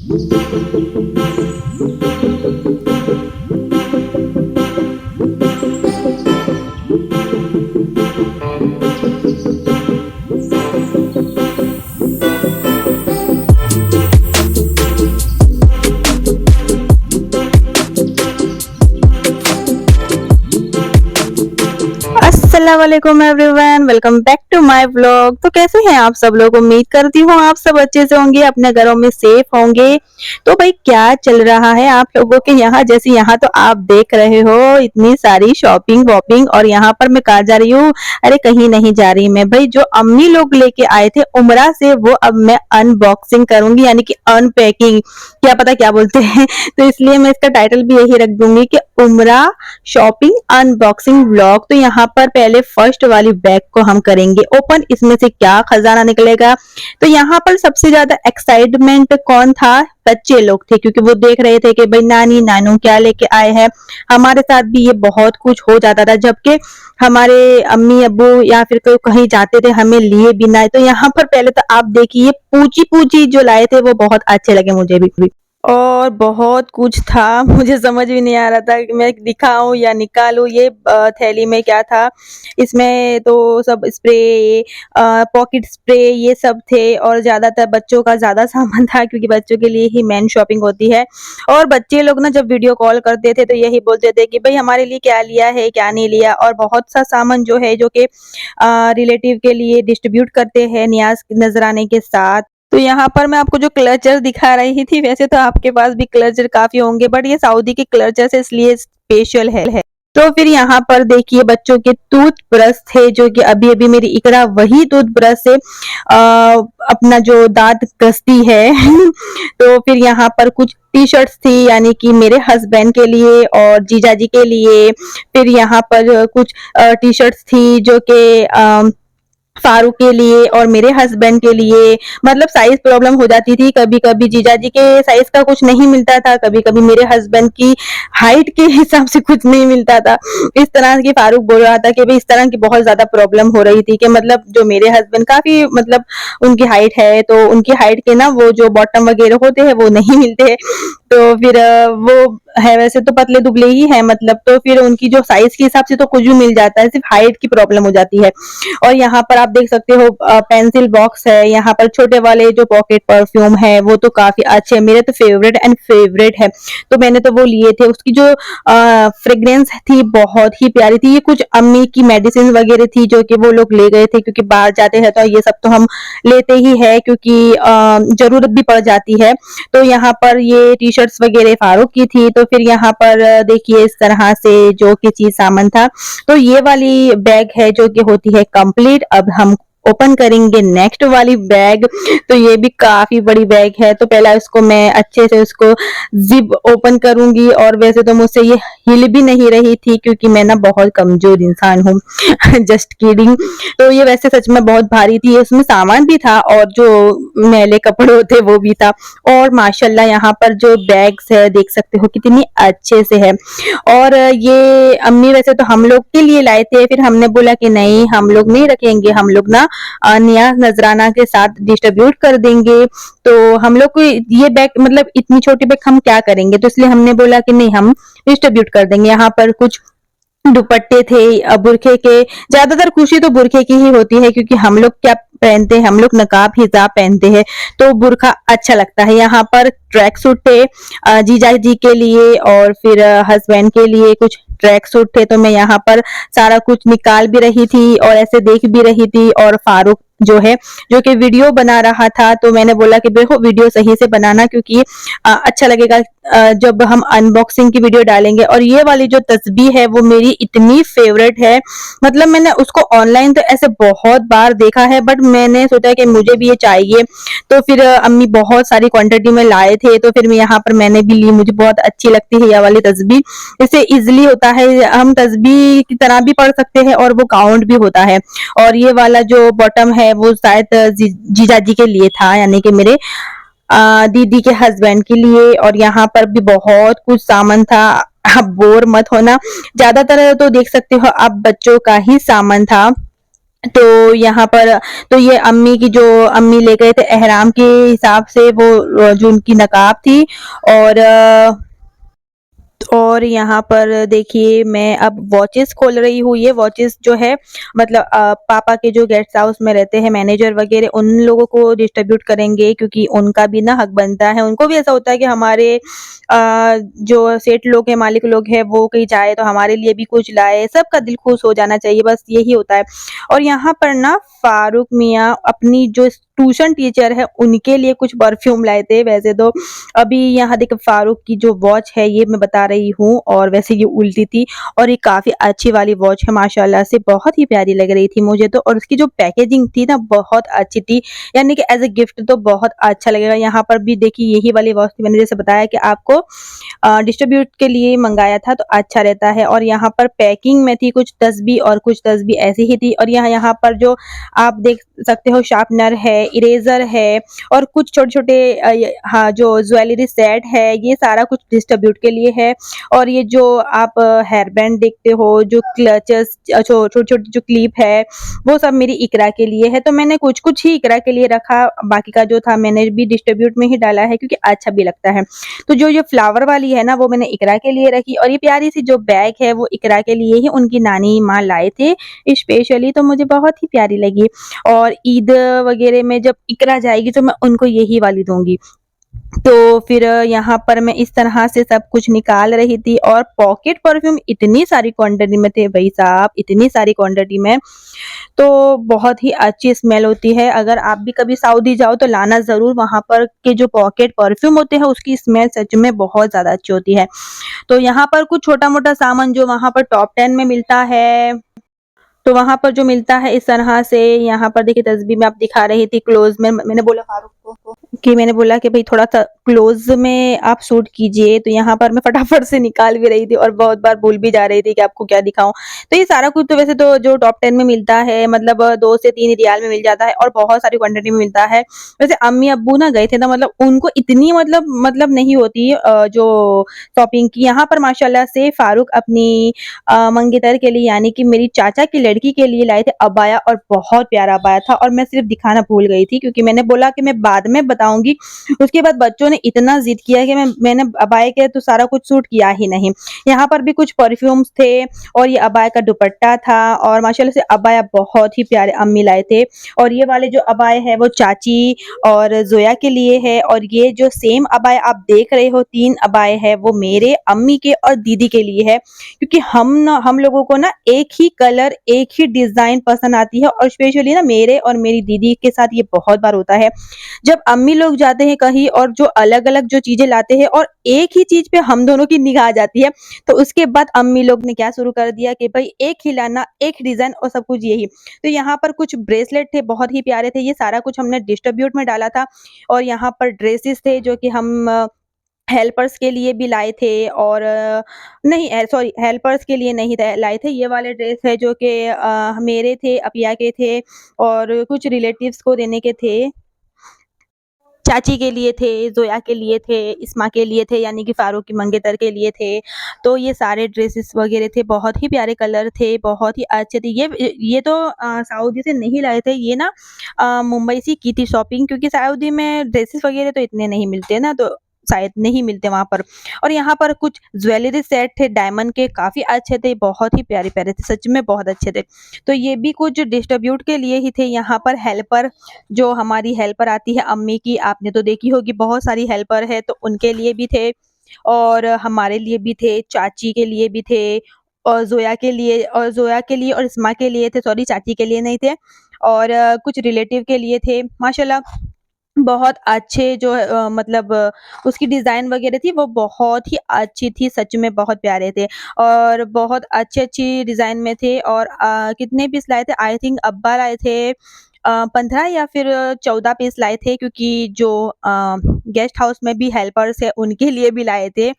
अस्सलाम वालेकुम everyone, welcome back to my vlog. तो कैसे हैं आप सब लोग? उम्मीद करती हूँ आप सब अच्छे से होंगे, अपने घरों में सेफ होंगे। तो भाई क्या चल रहा है आप लोगों के यहाँ? जैसे यहाँ तो आप देख रहे हो इतनी सारी शॉपिंग वॉपिंग, और यहाँ पर मैं कहाँ जा रही हूँ? अरे कहीं नहीं जा रही मैं भाई, जो अम्मी लोग लेके आए थे उमरा से वो अब मैं अनबॉक्सिंग करूंगी, यानी कि अनपैकिंग, क्या पता क्या बोलते हैं। तो इसलिए मैं इसका टाइटल भी यही रख दूंगी कि उमरा शॉपिंग अनबॉक्सिंग व्लॉग। तो यहाँ पर पहले फर्स्ट वाली बैग को हम करेंगे ओपन, इसमें से क्या खजाना निकलेगा। तो यहाँ पर सबसे ज्यादा एक्साइटमेंट कौन था? बच्चे लोग थे, क्योंकि वो देख रहे थे कि भाई नानी नानू क्या लेके आए हैं। हमारे साथ भी ये बहुत कुछ हो जाता था, जबकि हमारे अम्मी अब्बू या फिर कोई कहीं जाते थे हमें लिए बिना। तो यहाँ पर पहले तो आप देखिए पूची पूची जो लाए थे वो बहुत अच्छे लगे मुझे भी, और बहुत कुछ था। मुझे समझ भी नहीं आ रहा था कि मैं दिखाऊं या निकालूं। ये थैली में क्या था? इसमें तो सब स्प्रे, पॉकेट स्प्रे ये सब थे, और ज्यादातर बच्चों का ज्यादा सामान था, क्योंकि बच्चों के लिए ही मेन शॉपिंग होती है। और बच्चे लोग ना जब वीडियो कॉल करते थे तो यही बोलते थे कि भाई हमारे लिए क्या लिया है क्या नहीं लिया। और बहुत सा सामान जो है जो कि रिलेटिव के लिए डिस्ट्रीब्यूट करते हैं नियाज नजराने के साथ। तो यहाँ पर मैं आपको जो क्लचर दिखा रही थी, वैसे तो आपके पास भी क्लचर काफी होंगे, बट ये सऊदी के क्लचर से इसलिए स्पेशल है। तो फिर यहाँ पर देखिए बच्चों के टूथब्रश थे, जो कि अभी अभी मेरी इकरा वही टूथब्रश से अपना जो दांत घसती है। तो फिर यहाँ पर कुछ टी शर्ट्स थी, यानी कि मेरे हस्बैंड के लिए और जीजा जी के लिए। फिर यहाँ पर कुछ टी शर्ट्स थी जो कि फारूक के लिए और मेरे हस्बैंड के लिए। मतलब साइज प्रॉब्लम हो जाती थी, कभी कभी जीजा जी के साइज का कुछ नहीं मिलता था, कभी कभी मेरे हस्बैंड की हाइट के हिसाब से कुछ नहीं मिलता था। इस तरह की फारूक बोल रहा था कि भाई इस तरह की बहुत ज्यादा प्रॉब्लम हो रही थी कि मतलब जो मेरे हस्बैंड काफी मतलब उनकी हाइट है, तो उनकी हाइट के ना वो जो बॉटम वगैरह होते हैं वो नहीं मिलते। तो फिर वो है वैसे तो पतले दुबले ही है मतलब, तो फिर उनकी जो साइज के हिसाब से तो कुछ भी मिल जाता है, सिर्फ हाइट की प्रॉब्लम हो जाती है। और यहाँ पर आप देख सकते हो पेंसिल बॉक्स है, यहाँ पर छोटे वाले जो पॉकेट परफ्यूम है वो तो काफी अच्छे हैं, मेरे तो फेवरेट है। तो मैंने तो वो लिए थे। उसकी जो फ्रेग्रेंस थी बहुत ही प्यारी थी। ये कुछ अम्मी की मेडिसिन वगैरह थी जो कि वो लोग ले गए थे, क्योंकि बाहर जाते हैं तो ये सब तो हम लेते ही है, क्योंकि जरूरत भी पड़ जाती है। तो यहाँ पर ये टी शर्ट्स वगैरह फारूक की थी। तो फिर यहाँ पर देखिए इस तरह से जो कि चीज सामान था। तो ये वाली बैग है जो कि होती है कंप्लीट। अब हम ओपन करेंगे नेक्स्ट वाली बैग। तो ये भी काफी बड़ी बैग है, तो पहला इसको मैं अच्छे से उसको जिप ओपन करूंगी। और वैसे तो मुझसे ये हिल भी नहीं रही थी, क्योंकि मैं ना बहुत कमजोर इंसान हूँ। Just kidding. तो ये वैसे सच में बहुत भारी थी, उसमें सामान भी था और जो मैले कपड़े होते वो भी था। और माशाल्लाह यहाँ पर जो बैग्स है देख सकते हो कितनी अच्छे से है। और ये अम्मी वैसे तो हम लोग के लिए लाए थे, फिर हमने बोला कि नहीं हम लोग नहीं रखेंगे, हम लोग ना नियाज नजराना के साथ डिस्ट्रीब्यूट कर देंगे। तो हम लोग को ये बैग मतलब इतनी छोटी बैग हम क्या करेंगे, तो इसलिए हमने बोला कि नहीं हम डिस्ट्रीब्यूट कर देंगे। यहाँ पर कुछ दुपट्टे थे बुरखे के। ज्यादातर खुशी तो बुरखे की ही होती है, क्योंकि हम लोग क्या पहनते हैं, हम लोग नकाब हिजाब पहनते हैं, तो बुरखा अच्छा लगता है। यहाँ पर ट्रैक सूट थे जीजा जी के लिए, और फिर हस्बैंड के लिए कुछ ट्रैक सूट थे। तो मैं यहाँ पर सारा कुछ निकाल भी रही थी और ऐसे देख भी रही थी। और फारूक जो है जो कि वीडियो बना रहा था, तो मैंने बोला कि देखो वीडियो सही से बनाना, क्योंकि अच्छा लगेगा जब हम अनबॉक्सिंग की वीडियो डालेंगे। और ये वाली जो तस्बीह है वो मेरी इतनी फेवरेट है, मतलब मैंने उसको ऑनलाइन तो ऐसे बहुत बार देखा है, बट मैंने सोचा कि मुझे भी ये चाहिए। तो फिर अम्मी बहुत सारी क्वांटिटी में लाए थे, तो फिर मैं यहाँ पर मैंने भी ली। मुझे बहुत अच्छी लगती है ये वाली तस्बीह, इससे इजिली होता है, हम तस्बीह की तरह भी पढ़ सकते हैं और वो काउंट भी होता है। और ये वाला जो बॉटम है वो शायद जीजा जी के लिए था, यानी कि मेरे दीदी के हस्बैंड के लिए। और यहाँ पर भी बहुत कुछ सामान था, आप बोर मत होना। ज्यादातर तो देख सकते हो आप बच्चों का ही सामान था। तो यहाँ पर तो ये अम्मी की जो अम्मी ले गए थे एहराम के हिसाब से वो जो उनकी नकाब थी। और और यहाँ पर देखिए मैं अब वॉचेस खोल रही हूँ। ये वॉचेस जो है मतलब पापा के जो गेस्ट हाउस में रहते हैं मैनेजर वगैरह उन लोगों को डिस्ट्रीब्यूट करेंगे, क्योंकि उनका भी ना हक बनता है। उनको भी ऐसा होता है कि हमारे जो सेठ लोग हैं, मालिक लोग हैं, वो कहीं जाए तो हमारे लिए भी कुछ लाए। सबका दिल खुश हो जाना चाहिए, बस यही होता है। और यहाँ पर ना फारूक मियाँ अपनी जो ट्यूशन टीचर है उनके लिए कुछ परफ्यूम लाए थे। वैसे तो अभी यहाँ देखो फारूक की जो वॉच है ये मैं बता रही हूँ, और वैसे ये उल्टी थी। और ये काफ़ी अच्छी वाली वॉच है माशाल्लाह से, बहुत ही प्यारी लग रही थी मुझे तो। और उसकी जो पैकेजिंग थी ना बहुत अच्छी थी, यानी कि एज़ अ गिफ्ट तो बहुत अच्छा लगेगा। यहाँ पर भी देखिए यही वाली वॉच थी, मैंने जैसे बताया कि आपको डिस्ट्रीब्यूट के लिए मंगाया था तो अच्छा रहता है। और यहाँ पर पैकिंग में थी कुछ तस्बी और कुछ तस्बी ऐसी ही थी। और यहाँ यहाँ पर जो आप देख सकते हो शार्पनर है, इरेज़र है, और कुछ छोटे-छोटे हाँ, जो ज्वेलरी सेट है, ये सारा कुछ डिस्ट्रीब्यूट के लिए है। और ये जो आप हेयर बैंड देखते हो, जो क्लचेस छोटी-छोटी जो क्लिप है, वो सब मेरी इकरा के लिए है। तो मैंने कुछ-कुछ ही इकरा के लिए रखा, बाकी का जो था मैंने भी डिस्ट्रीब्यूट में ही डाला है, क्योंकि अच्छा भी लगता है। तो जो ये फ्लावर वाली है ना, वो मैंने इकरा के लिए रखी। और ये प्यारी-सी जो बैग है, वो इकरा के लिए ही उनकी नानी माँ लाए थे स्पेशली, तो मुझे बहुत ही प्यारी लगी। और ईद वगैरह में जब इकरा जाएगी तो मैं उनको यही वाली दूँगी। तो फिर यहाँ पर मैं इस तरह से सब कुछ निकाल रही थी। और पॉकेट परफ्यूम इतनी सारी क्वांटिटी में थे भाई साहब, इतनी सारी क्वांटिटी में, तो बहुत ही अच्छी स्मेल होती है। अगर आप भी कभी सऊदी जाओ तो लाना ज़रूर, वहाँ पर के जो पॉकेट परफ्यूम होते हैं उसकी स्मेल सच में बहुत ज़्यादा अच्छी होती है। तो यहाँ पर कुछ छोटा-मोटा सामान जो वहाँ पर टॉप 10 में मिलता है, तो वहाँ पर जो मिलता है इस तरह से। यहाँ पर देखिए तस्वीर में आप दिखा रही थी क्लोज़ में, मैंने बोला फारूक को कि मैंने बोला कि भई थोड़ा-सा क्लोज़ में आप शूट कीजिए, तो यहाँ पर मैं फटाफट से निकाल भी रही थी और बहुत बार भूल भी जा रही थी कि आपको क्या दिखाऊँ। तो ये सारा कुछ तो वैसे तो जो टॉप 10 में मिलता है, मतलब 2 से 3 रियाल में मिल जाता है और बहुत सारी क्वांटिटी में मिलता है। वैसे अम्मी-अब्बू ना गए थे ना, मतलब उनको इतनी मतलब नहीं होती जो शॉपिंग की। यहाँ पर माशाल्लाह से फारूक अपनी मंगेतर के लिए, यानी कि मेरी चाचा की लड़की के लिए लाए थे अबाया, और बहुत प्यारा अबाया था। और मैं सिर्फ दिखाना भूल गई थी, क्योंकि मैंने बोला कि मैं बाद में बताऊँगी। उसके बाद बच्चों ने इतना ज़िद किया कि मैंने अबाया के तो सारा कुछ सूट किया ही नहीं। यहाँ पर भी कुछ परफ्यूम्स थे, और ये अबाया का दुपट्टा था, और माशाल्लाह से अबाया बहुत ही प्यारे अम्मी लाए थे। और ये वाले जो अबाया है वो चाची और ज़ोया के लिए है। और ये जो सेम अबाया आप देख रहे हो 3 अबाया है, वो मेरे, अम्मी के और दीदी के लिए है। क्योंकि हम लोगों को ना एक ही कलर, एक ही डिज़ाइन पसंद आती है। और स्पेशली ना मेरे और मेरी दीदी के साथ ये बहुत बार होता है। जब अम्मी लोग जाते हैं कहीं और जो अलग-अलग जो चीज़ें लाते हैं और एक ही चीज़ पे हम दोनों की निगाह जाती है, तो उसके बाद अम्मी लोग ने क्या शुरू कर दिया कि भई एक ही लाना, एक डिज़ाइन और सब कुछ यही। तो यहाँ पर कुछ ब्रेसलेट थे, बहुत ही प्यारे थे, ये सारा कुछ हमने डिस्ट्रीब्यूट में डाला था। और यहाँ पर ड्रेसेस थे जो कि हम हेल्पर्स के लिए भी लाए थे। और नहीं सॉरी, हेल्पर्स के लिए नहीं थे लाए थे, ये वाले ड्रेस है जो कि मेरे थे, अपिया के थे, और कुछ रिलेटिव्स को देने के थे। चाची के लिए थे, ज़ोया के लिए थे, इस्मा के लिए थे, यानी कि फारूक की मंगेतर के लिए थे। तो ये सारे ड्रेसेस वग़ैरह थे, बहुत ही प्यारे कलर थे, बहुत ही अच्छे थे। ये तो सऊदी से नहीं लाए थे, ये ना मुंबई से की थी शॉपिंग, क्योंकि सऊदी में ड्रेसेस वग़ैरह तो इतने नहीं मिलते ना, तो शायद नहीं मिलते वहाँ पर। और यहाँ पर कुछ ज्वेलरी सेट थे डायमंड के, काफ़ी अच्छे थे, बहुत ही प्यारे-प्यारे थे, सच में बहुत अच्छे थे। तो ये भी कुछ डिस्ट्रीब्यूट के लिए ही थे। यहाँ पर हेल्पर, जो हमारी हेल्पर आती है अम्मी की, आपने तो देखी होगी, बहुत सारी हेल्पर है, तो उनके लिए भी थे, और हमारे लिए भी थे, चाची के लिए भी थे, और ज़ोया के लिए और इस्मा के लिए थे, सॉरी चाची के लिए नहीं थे। और कुछ रिलेटिव के लिए थे। माशाल्लाह बहुत अच्छे जो है मतलब उसकी डिज़ाइन वग़ैरह थी वो बहुत ही अच्छी थी, सच में बहुत प्यारे थे, और बहुत अच्छी-अच्छी डिज़ाइन में थे। और कितने पीस लाए थे, आई थिंक अब्बा लाए थे 15 या फिर 14 पीस लाए थे, क्योंकि जो गेस्ट हाउस में भी हेल्पर्स हैं उनके लिए भी लाए थे।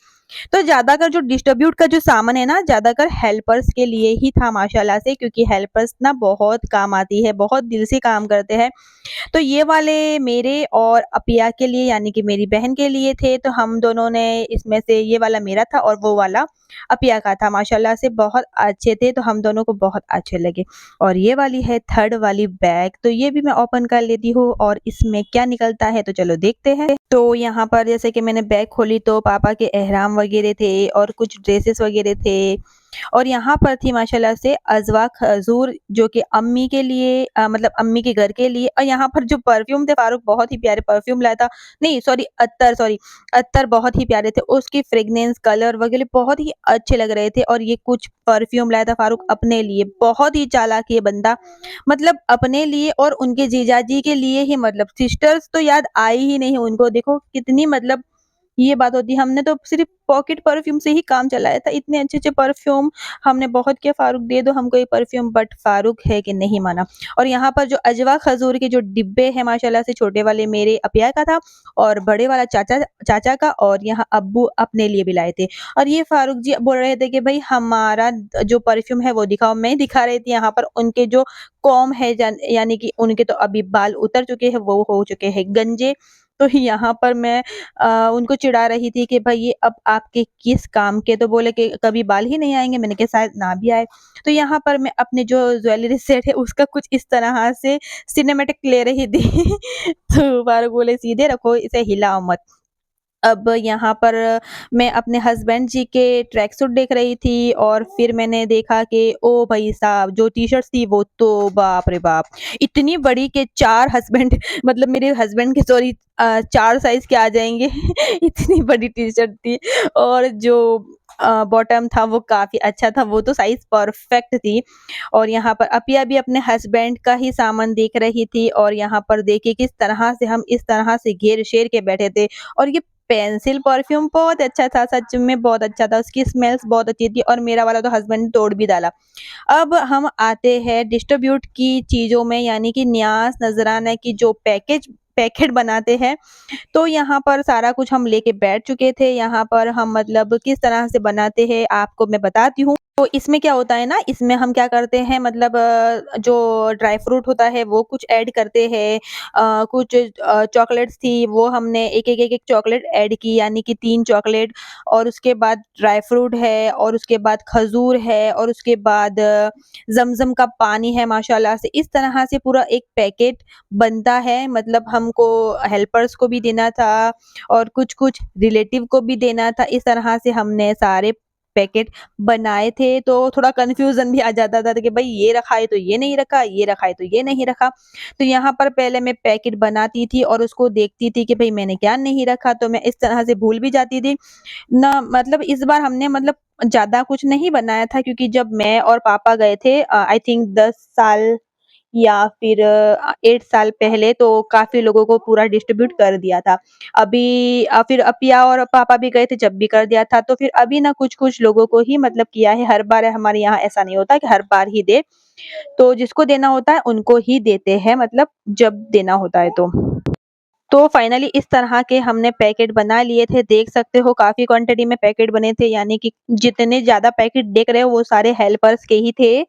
तो ज़्यादातर जो डिस्ट्रीब्यूट का जो सामान है ना, ज़्यादातर हेल्पर्स के लिए ही था माशाल्लाह से, क्योंकि हेल्पर्स ना बहुत काम आती है, बहुत दिल से काम करते हैं। तो ये वाले मेरे और अपिया के लिए यानी कि मेरी बहन के लिए थे, तो हम दोनों ने इसमें से ये वाला मेरा था और वो वाला अपिया का था। माशाल्लाह से बहुत अच्छे थे, तो हम दोनों को बहुत अच्छे लगे। और ये वाली है थर्ड वाली बैग, तो ये भी मैं ओपन कर लेती हूँ और इसमें क्या निकलता है तो चलो देखते हैं। तो यहाँ पर जैसे कि मैंने बैग खोली तो पापा के एहराम वगैरह थे और कुछ ड्रेसेस वगैरह थे। और यहाँ पर थी माशाल्लाह से अजवा खजूर, जो कि अम्मी के लिए मतलब अम्मी के घर के लिए। और यहाँ पर जो परफ्यूम थे, फारूक बहुत ही प्यारे परफ्यूम लाया था। नहीं सॉरी, अत्तर सॉरी, अत्तर बहुत ही प्यारे थे। उसकी फ्रेग्रेंस, कलर वगैरह बहुत ही अच्छे लग रहे थे। और ये कुछ परफ्यूम लाया था फारूक अपने लिए। बहुत ही चालाक ये बंदा, मतलब अपने लिए और उनके जीजाजी के लिए ही, मतलब सिस्टर्स तो याद आई ही नहीं उनको। देखो कितनी, मतलब ये बात होती है, हमने तो सिर्फ पॉकेट परफ्यूम से ही काम चलाया था। इतने अच्छे-अच्छे परफ्यूम हमने बहुत किया, फारूक दे दो हमको ये परफ्यूम, बट फारूक है कि नहीं माना। और यहाँ पर जो अजवा खजूर के जो डिब्बे हैं माशाल्लाह से, छोटे वाले मेरे अपिया का था और बड़े वाला चाचा चाचा का, और यहाँ अब्बू अपने लिए भी लाए थे। और ये फारूक जी बोल रहे थे कि भाई हमारा जो परफ्यूम है वो दिखाओ। मैं दिखा रही थी यहाँ पर उनके जो कॉम्ब है, यानी कि उनके तो अभी बाल उतर चुके हैं, वो हो चुके हैं गंजे। तो यहाँ पर मैं उनको चिढ़ा रही थी कि भाई ये अब आपके किस काम के, तो बोले कि कभी बाल ही नहीं आएँगे। मैंने कहा शायद ना भी आए। तो यहाँ पर मैं अपने जो ज्वेलरी सेट है उसका कुछ इस तरह से सिनेमैटिक ले रही थी। तो फारूक बोले सीधे रखो, इसे हिलाओ मत। अब यहाँ पर मैं अपने हस्बैंड जी के ट्रैक सूट देख रही थी और फिर मैंने देखा कि ओ भाई साहब, जो टी-शर्ट्स थी वो तो बाप रे बाप! इतनी बड़ी कि 4 हस्बैंड मतलब मेरे हस्बैंड के, सॉरी 4 साइज़ के आ जाएँगे। इतनी बड़ी टी-शर्ट थी। और जो बॉटम था वो काफ़ी अच्छा था, वो तो साइज़ परफेक्ट थी। और यहाँ पर अपिया भी अपने हस्बैंड का ही सामान देख रही थी। और यहाँ पर देखिए किस तरह से हम इस तरह से घेर-शेर के बैठे थे। और ये पेंसिल परफ्यूम बहुत अच्छा था, सच में बहुत अच्छा था, उसकी स्मेल्स बहुत अच्छी थी और मेरा वाला तो हस्बैंड ने तोड़ भी डाला। अब हम आते हैं डिस्ट्रीब्यूट की चीज़ों में, यानी कि न्यास, नज़राना की जो पैकेट बनाते हैं। तो यहाँ पर सारा कुछ हम लेके बैठ चुके थे। यहाँ पर हम मतलब किस तरह से बनाते हैं आपको मैं बताती हूँ। तो इसमें क्या होता है ना, इसमें हम क्या करते हैं, मतलब जो ड्राई फ्रूट होता है वो कुछ ऐड करते हैं। कुछ चॉकलेट्स थी, वो हमने एक-एक चॉकलेट ऐड की, यानी कि 3 चॉकलेट। और उसके बाद ड्राई फ्रूट है और उसके बाद खजूर है और उसके बाद ज़मज़म का पानी है माशाल्लाह से। इस तरह से पूरा एक पैकेट बनता है, मतलब हमको हेल्पर्स को भी देना था और कुछ-कुछ रिलेटिव को भी देना था। इस तरह से हमने सारे पैकेट बनाए थे, तो थोड़ा कन्फ्यूज़न भी आ जाता था कि भई ये रखा है तो ये नहीं रखा, ये रखा है तो ये नहीं रखा। तो यहाँ पर पहले मैं पैकेट बनाती थी और उसको देखती थी कि भई मैंने क्या नहीं रखा, तो मैं इस तरह से भूल भी जाती थी। ना मतलब इस बार हमने मतलब ज़्यादा कुछ नहीं बनाया था, क्योंकि जब मैं और पापा गए थे आई थिंक 10 साल या फिर 8 साल पहले, तो काफ़ी लोगों को पूरा डिस्ट्रीब्यूट कर दिया था। अभी फिर अपिया और पापा भी गए थे जब भी कर दिया था, तो फिर अभी ना कुछ-कुछ लोगों को ही मतलब किया है। हर बार हमारे यहाँ ऐसा नहीं होता कि हर बार ही दे, तो जिसको देना होता है उनको ही देते हैं, मतलब जब देना होता है तो। तो फाइनली इस तरह के हमने पैकेट बना लिए थे, देख सकते हो काफ़ी क्वांटिटी में पैकेट बने थे, यानी कि जितने ज़्यादा पैकेट देख रहे हो वो सारे हेल्पर्स के ही थे।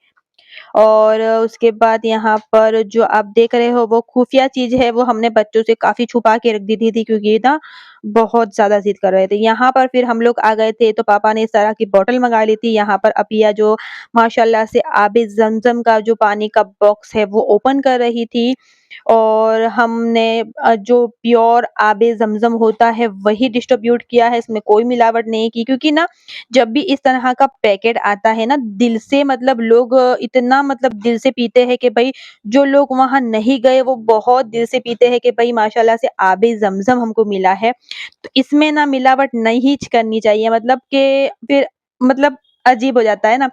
और उसके बाद यहाँ पर जो आप देख रहे हो वो खुफिया चीज़ है, वो हमने बच्चों से काफ़ी छुपा के रख दी थी क्योंकि ये ना बहुत ज़्यादा ज़िद कर रहे थे। यहाँ पर फिर हम लोग आ गए थे, तो पापा ने इस तरह की बॉटल मँगा ली थी। यहाँ पर अपिया जो माशाल्लाह से आबे ज़मज़म का जो पानी का बॉक्स है वो ओपन कर रही थी। और हमने जो प्योर आबे ज़मज़म होता है वही डिस्ट्रीब्यूट किया है, इसमें कोई मिलावट नहीं की, क्योंकि ना जब भी इस तरह का पैकेट आता है ना, दिल से मतलब लोग इतना मतलब दिल से पीते हैं कि भई जो लोग वहाँ नहीं गए वो बहुत दिल से पीते हैं कि भई माशाल्लाह से आबे ज़मज़म हमको मिला है। तो इसमें ना मिलावट नहीं करनी चाहिए, मतलब कि फिर मतलब अजीब हो जाता है ना।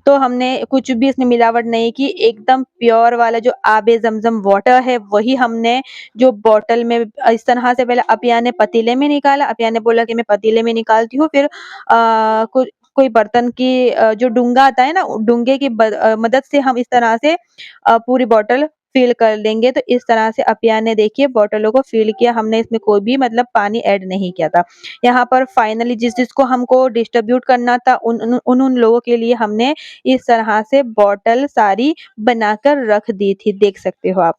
तो हमने कुछ भी इसमें मिलावट नहीं की, एकदम प्योर वाला जो आबे ज़मज़म वाटर है वही हमने जो बॉटल में इस तरह से पहले अपिया ने पतीले में निकाला, अपिया ने बोला कि मैं पतीले में निकालती हूँ, फिर कोई बर्तन की जो डूंगा आता है ना, डूंगे की मदद से हम इस तरह से पूरी बॉटल फिल कर लेंगे। तो इस तरह से अपिया ने देखिए बॉटलों को फिल किया, हमने इसमें कोई भी मतलब पानी ऐड नहीं किया था। यहाँ पर फाइनली जिसको हमको डिस्ट्रीब्यूट करना था उन लोगों के लिए हमने इस तरह से बॉटल सारी बनाकर रख दी थी, देख सकते हो आप।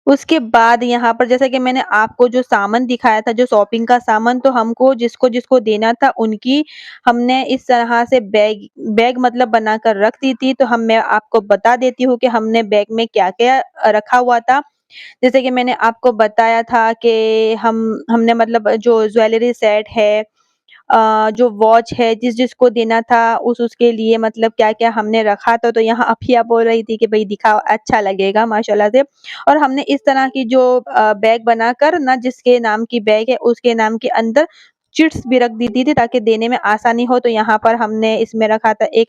उसके बाद यहाँ पर जैसा कि मैंने आपको जो सामान दिखाया था, जो शॉपिंग का सामान, तो हमको जिसको-जिसको देना था उनकी हमने इस तरह से बैग बैग मतलब बनाकर रख दी थी। तो हम मैं आपको बता देती हूँ कि हमने बैग में क्या-क्या रखा हुआ था। जैसे कि मैंने आपको बताया था कि हमने मतलब जो ज्वेलरी सेट है, जो वॉच है, जिसको देना था उसके लिए मतलब क्या-क्या हमने रखा था। तो यहाँ अफ़िया बोल रही थी कि भई दिखाओ, अच्छा लगेगा माशाल्लाह से। और हमने इस तरह की जो बैग बनाकर ना जिसके नाम की बैग है उसके नाम के अंदर चिट्स भी रख दी थी ताकि देने में आसानी हो। तो यहाँ पर हमने इसमें रखा था एक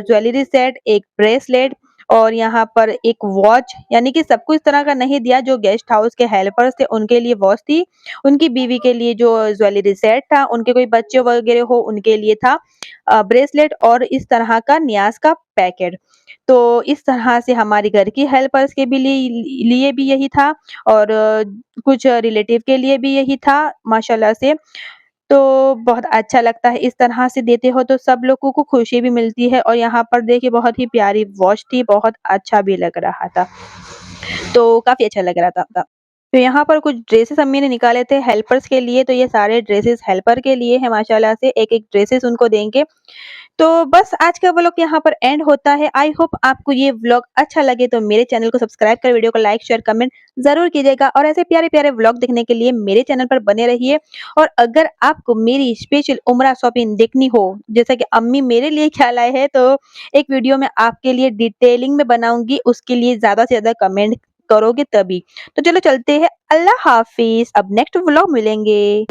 ज्वेलरी सेट, एक ब्रेसलेट और यहाँ पर एक वॉच, यानी कि सबको इस तरह का नहीं दिया। जो गेस्ट हाउस के हेल्पर्स थे उनके लिए वॉच थी, उनकी बीवी के लिए जो ज्वेलरी सेट था, उनके कोई बच्चे वगैरह हो उनके लिए था ब्रेसलेट और इस तरह का न्याज़ का पैकेट। तो इस तरह से हमारी घर की हेल्पर्स के भी लिए भी यही था और कुछ रिलेटिव के लिए भी यही था माशाल्लाह से। तो बहुत अच्छा लगता है इस तरह से देते हो तो सब लोगों को खुशी भी मिलती है। और यहाँ पर देखिए बहुत ही प्यारी वॉच थी, बहुत अच्छा भी लग रहा था। तो काफ़ी अच्छा लग रहा था। तो यहाँ पर कुछ ड्रेसेस अम्मी ने निकाले थे हेल्पर्स के लिए, तो ये सारे ड्रेसेस हेल्पर के लिए हैं माशाल्लाह से, एक-एक ड्रेसेस उनको देंगे। तो बस आज का व्लॉग यहाँ पर एंड होता है। आई होप आपको ये व्लॉग अच्छा लगे तो मेरे चैनल को सब्सक्राइब कर वीडियो को लाइक, शेयर, कमेंट ज़रूर कीजिएगा और ऐसे प्यारे-प्यारे व्लॉग देखने के लिए मेरे चैनल पर बने रहिए। और अगर आपको मेरी स्पेशल उम्रा शॉपिंग देखनी हो, जैसा कि अम्मी मेरे लिए क्या लाए हैं, तो एक वीडियो मैं आपके लिए डिटेलिंग में बनाऊँगी, उसके लिए ज़्यादा से ज़्यादा कमेंट करोगे तभी। तो चलो चलते हैं, अल्लाह हाफ़िज़, अब नेक्स्ट व्लॉग मिलेंगे।